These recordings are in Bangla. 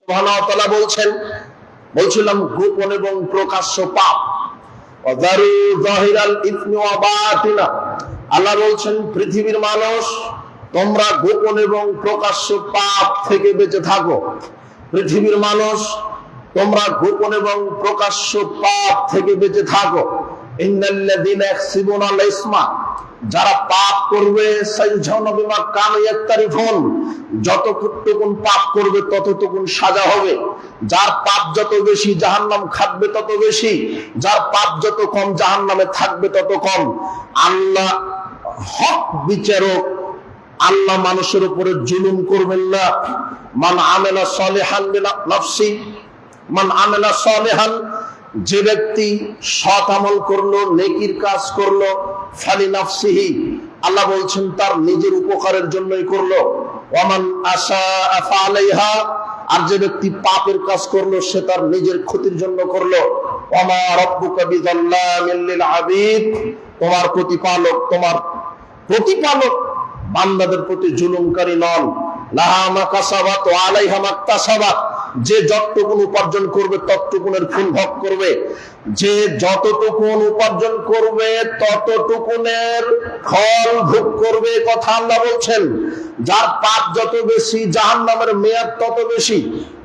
সুবহানাহু ওয়া তাআলা বলছিলাম গোপন এবং প্রকাশ্য পাপ। ওয়াযারু যাহিরাল ইসমি ওয়া বাতিনা, আল্লাহ বলছেন পৃথিবীর মানুষ তোমরা গোপন এবং প্রকাশ্য পাপ থেকে বেঁচে থাকো। পৃথিবীর মানুষ তোমরা গোপন এবং প্রকাশ্য পাপ থেকে বেঁচে থাকো। ইন্নাল্লাযীনা ইয়াকসিবুনাল ইসমা, যারা পাপ করবে সাইয়ুজাউনা বিমা কানু ইয়াকতারিফুন, যতটুকুন পাপ করবে ততটুকুন সাজা হবে। যার পাপ যত বেশি জাহান্নাম খাটবে তত বেশি, যার পাপ যত কম জাহান্নামে থাকবে তত কম। আল্লাহ হক বিচারক, আল্লাহ মানুষের উপরে জুলুম করবেন না। মান আমিলা সালিহান বিনাফসি, মান আমিলা সালিহান, যে ব্যক্তি সৎ আমল করলো, নেকির কাজ করলো, ফালি নাফসিহি, আল্লাহ বলছেন তার নিজের উপকারের জন্যই করলো। ওয়ামান আশাআ ফালাইহা, আর যে ব্যক্তি পাপের কাজ করলো সে তার নিজের ক্ষতির জন্য করলো। ওয়ামা রাব্বুকা বিযাল্লামিল লিল আবিদ, তোমার প্রতিপালক বান্দাদের প্রতি জুলুমকারী নন। লাহা মা কাসাবাত ওয়া আলাইহা মাকতাসাবাত, যে যতটুকুন উপার্জন করবে ততটুকুনের ফল ভোগ করবে। যে যতটুকুন উপার্জন করবে ততটুকুনের ফল ভোগ করবে, কথা আল্লাহ বলছেন। যার পাপ যত বেশি জাহান্নামের মেয়াদ তত বেশি,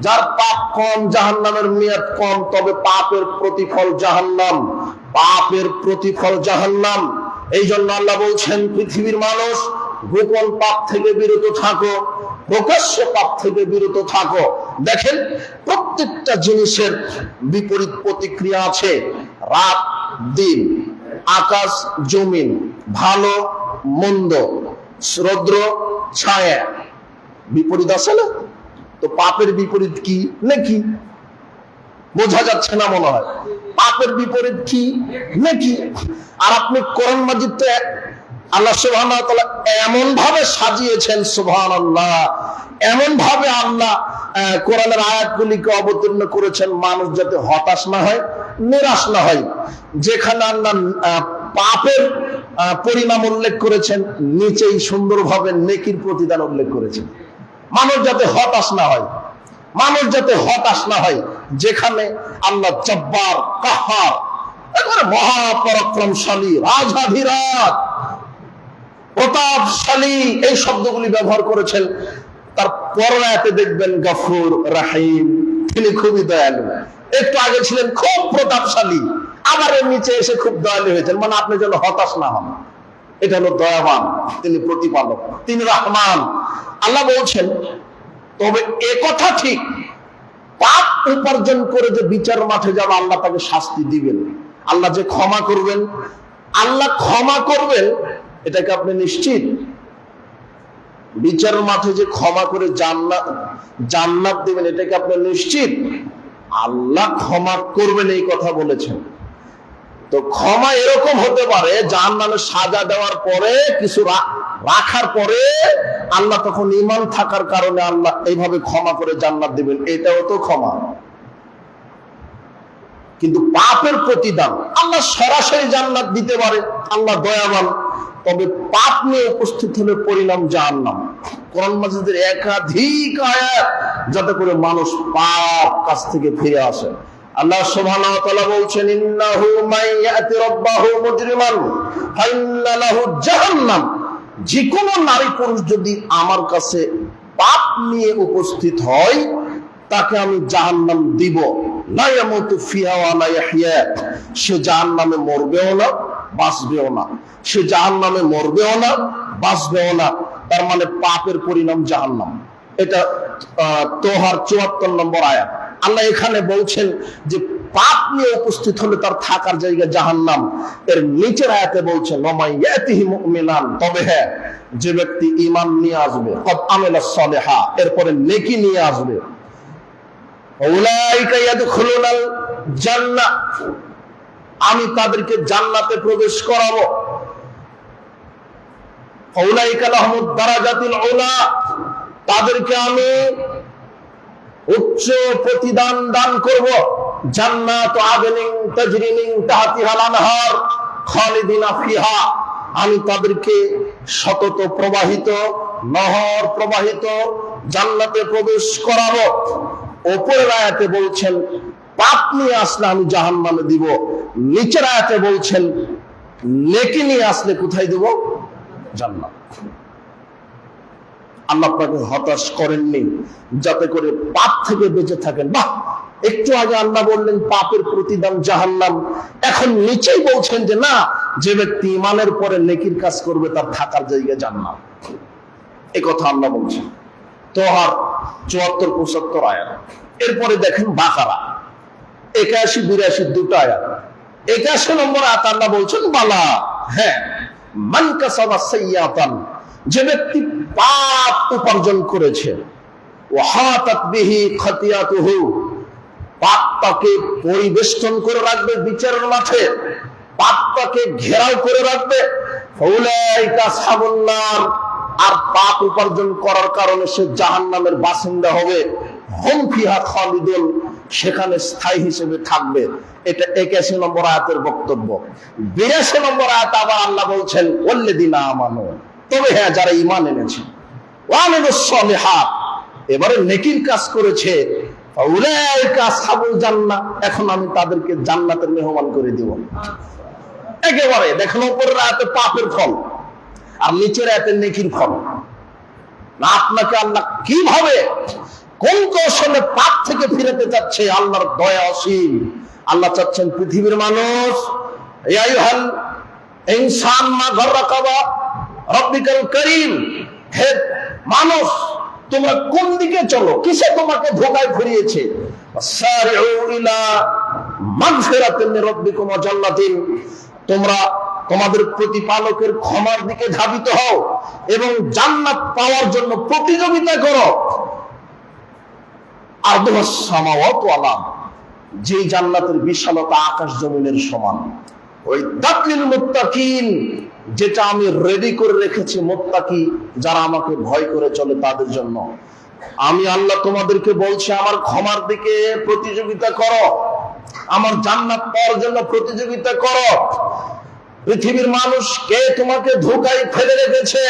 যার পাপ কম জাহান্নামের মেয়াদ কম। তবে পাপের প্রতিফল জাহান্নাম, পাপের প্রতিফল জাহান্নাম। এই জন্য আল্লাহ বলছেন পৃথিবীর মানুষ গোপন পাপ থেকে বিরত থাকো, প্রকাশ্য পাপ থেকে বিরত থাকো। দেখেন প্রত্যেকটা জিনিসের বিপরীত প্রতিক্রিয়া আছে। রাত দিন, আকাশ জমিন, ভালো মন্দ, রৌদ্র ছায়া, বিপরীত আছে না? তো পাপের বিপরীত কি? নেকি। বোঝা যাচ্ছে না মনে হয়? পাপের বিপরীত কি? নেকি। আর আপনি কোরআন মাজিদে আল্লাহ সুবহানাহু ওয়া তাআলা এমন ভাবে সাজিয়েছেন, সুবহানাল্লাহ, এমন ভাবে আল্লাহ কোরআনের আয়াতগুলিকে অবতীর্ণ করেছেন মানুষ যাতে হতাশ না হয়, নিরাশ না হয়। যেখানে আল্লাহ পাপের পরিণাম উল্লেখ করেছেন, নিচেই সুন্দরভাবে নেকির প্রতিদান উল্লেখ করেছেন। মানুষ যাতে হতাশ না হয়, মানুষ যাতে হতাশ না হয়। যেখানে আল্লাহ জব্বার, কাহ্হার, একেবারে মহাপরাক্রমশালী, রাজাধিরাজ, প্রতাপশালী, এই শব্দগুলি ব্যবহার করেছেন। তার পরের আয়াতে দেখবেন গফুর রাহিম, তিনি খুবই দয়ালু। একটু আগে ছিলেন খুব প্রতাপশালী, আবার এর নিচে এসে খুব দয়ালু হয়েছেন। মানে আপনি যেন হতাশ না হন। এটা হলো দয়াবান, তিনি প্রতিপালক, তিনি রহমান। আল্লাহ বলছেন তবে এ কথা ঠিক, পাপ উপার্জন করে যে বিচার মাঠে যাবে আল্লাহ তাকে শাস্তি দিবেন। আল্লাহ যে ক্ষমা করবেন, আল্লাহ ক্ষমা করবেন, এটাকে আপনি নিশ্চিত? বিচার মাঠে যে ক্ষমা করে জান্নাত দিবেন, এটাকে আপনি নিশ্চিত? আল্লাহ ক্ষমা করবেন এই কথা বলেছেন। তো ক্ষমা এরকম হতে পারে, জাহান্নামে সাজা দেওয়ার পরে, কিছু রাখার পরে আল্লাহ তখন ঈমান থাকার কারণে আল্লাহ এইভাবে ক্ষমা করে জান্নাত দিবেন, এটাও তো ক্ষমা। কিন্তু পাপের প্রতিদান আল্লাহ সরাসরি জান্নাত দিতে পারে, আল্লাহ দয়াবান। তবে পাপ নিয়ে উপস্থিত হলে পরিণাম জাহান্নাম। কোরআন মাজিদের একাধিক আয়াত যাতে করে মানুষ পাপ কাজ থেকে ফিরে আসে। আল্লাহ সুবহানাহু ওয়া তাআলা বলছেন ইন্নাহু মাইয়াতি রাব্বাহু মুজরিমান ফাইন্না লাহু জাহান্নাম, যে কোনো নারী পুরুষ যদি আমার কাছে পাপ নিয়ে উপস্থিত হয় তাকে আমি জাহান্নাম দিব। লা ইয়ামুতু ফিহা ওয়া লা ইয়াহইয়া, সে জাহান্নামে মরবেও না বাঁচবেও না, সে জাহান্নামে মরবেও না বাঁচবেও না। তার মানে পাপের পরিণাম জাহান্নাম। এটা তোহার 74 নম্বর আয়াত। আল্লাহ এখানে বলছেন যে পাপ নিয়ে উপস্থিত হলে তার থাকার জায়গা জাহান্নাম। এর নিচের আয়াতে বলছেন ওয়ামাইয়াতিহি মুমিনান, তবে হ্যাঁ, যে ব্যক্তি ঈমান নিয়ে আসবে, কদ আমিলা সালিহা, এরপরে নেকি নিয়ে আসবে, উলাইকা ইয়াদখুলুনাল জান্নাহ, আমি তাদেরকে জান্নাতে প্রবেশ করাবো। উলাইকা লাহুমুদ দারাজাতুল উলা, তাদেরকে আমি উচ্চ প্রতিদান দান করব। জান্নাতু আদনিন তাজরি মিন তাহতিহাল আনহার খালিদিনা ফিহা, আমি তাদেরকে সতত প্রবাহিত নহর প্রবাহিত জান্নাতে প্রবেশ করাবো। উপরের আয়াতে বলছেন পাপ নিয়ে আসলে আমি জাহান্নামে দিব, নিচের আয়াতে বলছেন নেকি নিয়ে আসলে কোথায় দেব? জান্নাত। আল্লাহ আপনাকে হতাশ করেননি যাতে করে পাপ থেকে বেঁচে থাকেন। বাহ, একটু আগে আল্লাহ বললেন পাপের প্রতিদান জাহান্নাম, এখন নিচেই বলছেন যে না, যে ব্যক্তি ঈমানের পরে নেকির কাজ করবে তার থাকার জায়গা জান্নাত। এই কথা আল্লাহ বলছেন। তোহার 74-75 আয়াত। এরপরে দেখেন বাকারা 81-82 দুটো আয়াত। 81 নম্বর আয়াত আল্লাহ বলছেন বালা, হ্যাঁ, মান কাসাবা সাইয়্যাতান, যে ব্যক্তি পাপ উপার্জন করেছে, ওয়া হাতাত বিহি খাতিয়াতুহু, পাপ তাকে পরিবেষ্টন করে রাখবে বিচারের মাঠে, পাপ তাকে ঘেরাও করে রাখবে, ফাউলাইকা আসহাবুন নার, আর পাপ উপার্জন করার কারণে সে জাহান্নামের বাসিন্দা হবে, হুম ফিহা খালিদুন, সেখানে স্থায়ী হিসেবে থাকবে। এটা 81 নম্বর আয়াতের বক্তব্য। 82 নম্বর আয়াত আবার আল্লাহ বলছেন ওয়াল্লাযিনা আমানু, তবে হ্যাঁ যারা ঈমান এনেছে, ওয়া আমিলুস সলিহাত, এবারে নেকির কাজ করেছে, ফাউলাইকা আসহাবুল জান্নাহ, এখন আমি তাদেরকে জান্নাতের মেহমান করে দিব। একেবারে দেখেন উপরের আয়াতে পাপের ফল আর নিচের আয়াতে নেকির ফল। না, আপনাকে আল্লাহ কিভাবে কোন কৌশলে পাপ থেকে ফিরাতে যাচ্ছে, আল্লাহর দয়া অসীম। আল্লাহ চাচ্ছেন পৃথিবীর মানুষ, ইয়া আইয়ুহাল ইনসান মা গাররাকা রাব্বিকাল কারীম, হে মানুষ তোমরা কোন দিকে চলো, কিসে তোমাকে ধোঁকায় ফিরিয়েছে? সারিউ ইলা মাগফিরাতিন মির রাব্বিকুম ওয়া জান্নাতিন, তোমরা তোমাদের প্রতিপালকের ক্ষমার দিকে ধাবিত হও এবং জান্নাত পাওয়ার জন্য প্রতিযোগিতা করো। আরদুস সামাওয়াতু ওয়াল আরদ, যে জান্নাতের বিশালতা আকাশ জমিনের সমান। ওই দাতলিল মুত্তাকিন, যেটা আমি রেডি করে রেখেছি মুত্তাকি, যারা আমাকে ভয় করে চলে তাদের জন্য। আমি আল্লাহ তোমাদেরকে বলছি আমার ক্ষমার দিকে প্রতিযোগিতা করো, আমার জান্নাত পাওয়ার জন্য প্রতিযোগিতা করো। পৃথিবীর মানুষ কে তোমাকে ধোঁকায় ফেলে রেখেছে?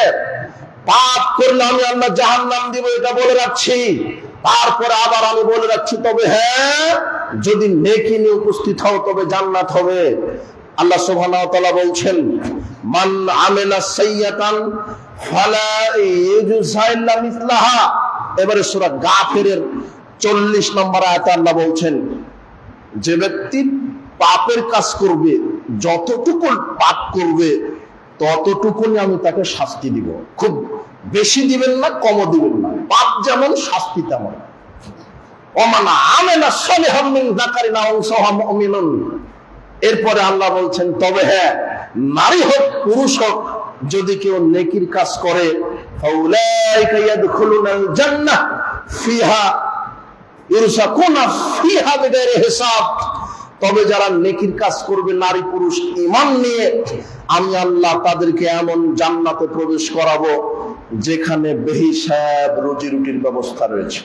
পাপ করলে আমি আল্লাহ জাহান্নাম দিব, এটা বলে রাখছি। তারপরে আবার আমি বলে রাখছি, তবে হ্যাঁ যদি নেকি নিয়ে উপস্থিত হও তবে জান্নাত হবে। আল্লাহ সুবহানাহু ওয়া তাআলা বলছেন মান আমিলা সাইয়্যাতান ফালা ইউজযা ইল্লা মিসলাহা। এবারে সূরা গাফিরের 40 নম্বর আয়াতে আল্লাহ বলছেন যে ব্যক্তি পাপের কাজ করবে, যতটুকু পাপ করবে ততটুকুনি আমি তাকে শাস্তি দিব। খুব বেশি দিবেন না, কমও দিবেন না। পাপ যেমন শাস্তি তেমন। ওমানা আমিলা সালিহাম মিন যাকারিন আও উনসা মুমিনুন। এরপরে আল্লাহ বলছেন তবে হ্যাঁ নারী হোক পুরুষ হোক যদি কেউ নেকির কাজ করে, ফাউলাইকা ইয়াদখুলুনাল জান্নাহ ফিহা ইরসাকুনা ফিহা বিগাইরি হিসাব। তবে যারা নেকির কাজ করবে নারী পুরুষ ঈমান নিয়ে, আমি আল্লাহ তাদেরকে এমন জান্নাতে প্রবেশ করাবো যেখানে বেহিসাব রুজি রুটির ব্যবস্থা রয়েছে।